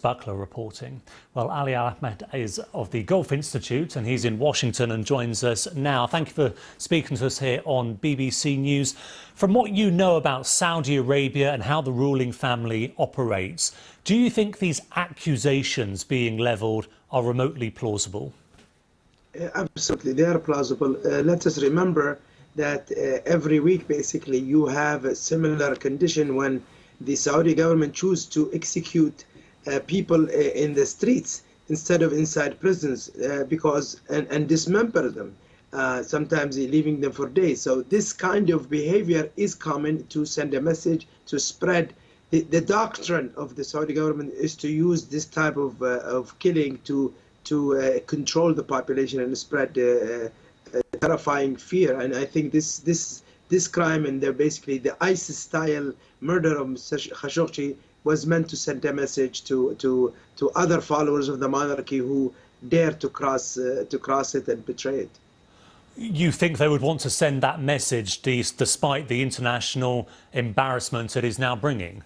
Buckler reporting. Well, AlAhmed is of the Gulf Institute and he's in Washington and joins us now. Thank you for speaking to us here on BBC News. From what you know about Saudi Arabia and how the ruling family operates, do you think these accusations being levelled are remotely plausible? Absolutely, they are plausible. Let us remember that every week, basically, you have a similar condition when the Saudi government chooses to execute people in the streets instead of inside prisons and dismember them, sometimes leaving them for days. So this kind of behavior is common to send a message, to spread. The doctrine of the Saudi government is to use this type of killing to control the population and spread terrifying fear. And I think this crime and basically the ISIS-style murder of Khashoggi was meant to send a message to other followers of the monarchy who dare to cross it and betray it. You think they would want to send that message despite the international embarrassment it is now bringing?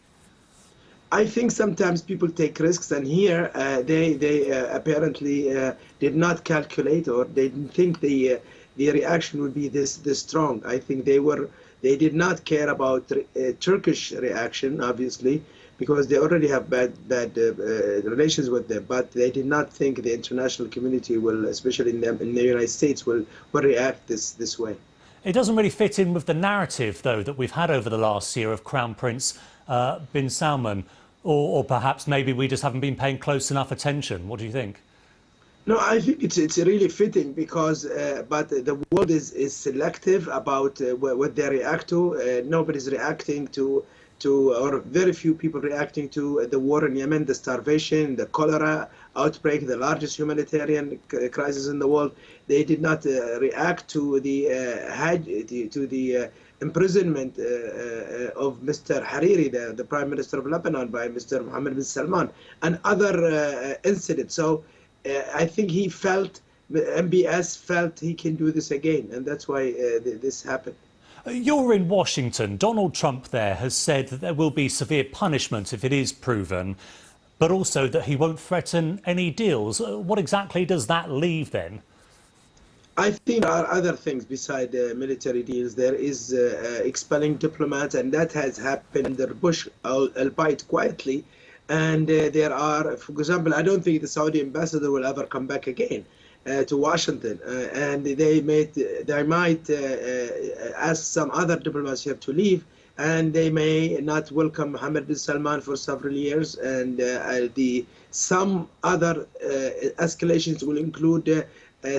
I think sometimes people take risks, and here they apparently did not calculate, or they didn't think the reaction would be this strong. I think they did not care about Turkish reaction, obviously, because they already have bad relations with them. But they did not think the international community will, especially in the United States, will react this way. It doesn't really fit in with the narrative, though, that we've had over the last year of Crown Prince bin Salman, or perhaps maybe we just haven't been paying close enough attention. What do you think? No, I think it's really fitting because, but the world is selective about what they react to. Nobody's reacting to, or very few people reacting to the war in Yemen, the starvation, the cholera outbreak, the largest humanitarian crisis in the world. They did not react to the imprisonment of Mr. Hariri, the Prime Minister of Lebanon, by Mr. Mohammed bin Salman, and other incidents. So I think MBS felt he can do this again, and that's why this happened. You're in Washington. Donald Trump there has said that there will be severe punishment if it is proven, but also that he won't threaten any deals. What exactly does that leave then? I think there are other things beside military deals. There is expelling diplomats, and that has happened under Bush, albeit quietly. And there are, for example, I don't think the Saudi ambassador will ever come back again to Washington, and they might ask some other diplomats to leave, and they may not welcome Mohammed bin Salman for several years, and some other escalations will include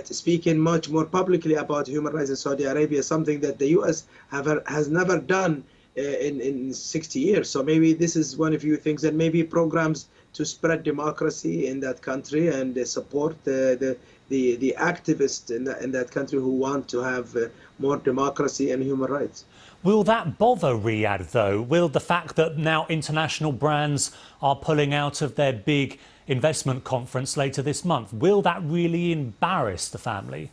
speaking much more publicly about human rights in Saudi Arabia, something that the U.S. has never done in 60 years. So maybe this is one of few things, and maybe programs to spread democracy in that country and support the activists in that country who want to have more democracy and human rights. Will that bother Riyadh, though? Will the fact that now international brands are pulling out of their big investment conference later this month, will that really embarrass the family?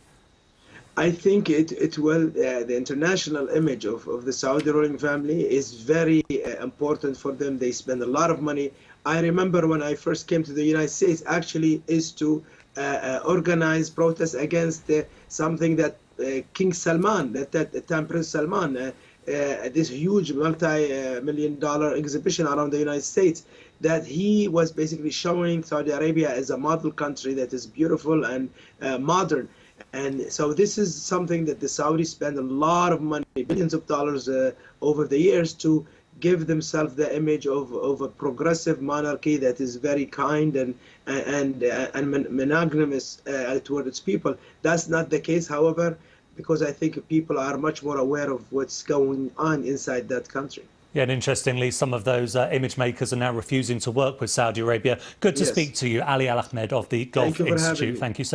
I think it will. The international image of the Saudi ruling family is very important for them. They spend a lot of money. I remember when I first came to the United States, actually, is to organize protests against something that King Salman, at that time Prince Salman, this huge multi-million-dollar exhibition around the United States, that he was basically showing Saudi Arabia as a model country that is beautiful and modern. And so this is something that the Saudis spend a lot of money, billions of dollars over the years to give themselves the image of a progressive monarchy that is very kind and monogamous toward its people. That's not the case, however, because I think people are much more aware of what's going on inside that country. Yeah, and interestingly, some of those image makers are now refusing to work with Saudi Arabia. Good to speak to you, AlAhmed of the Gulf Institute. Thank you so much.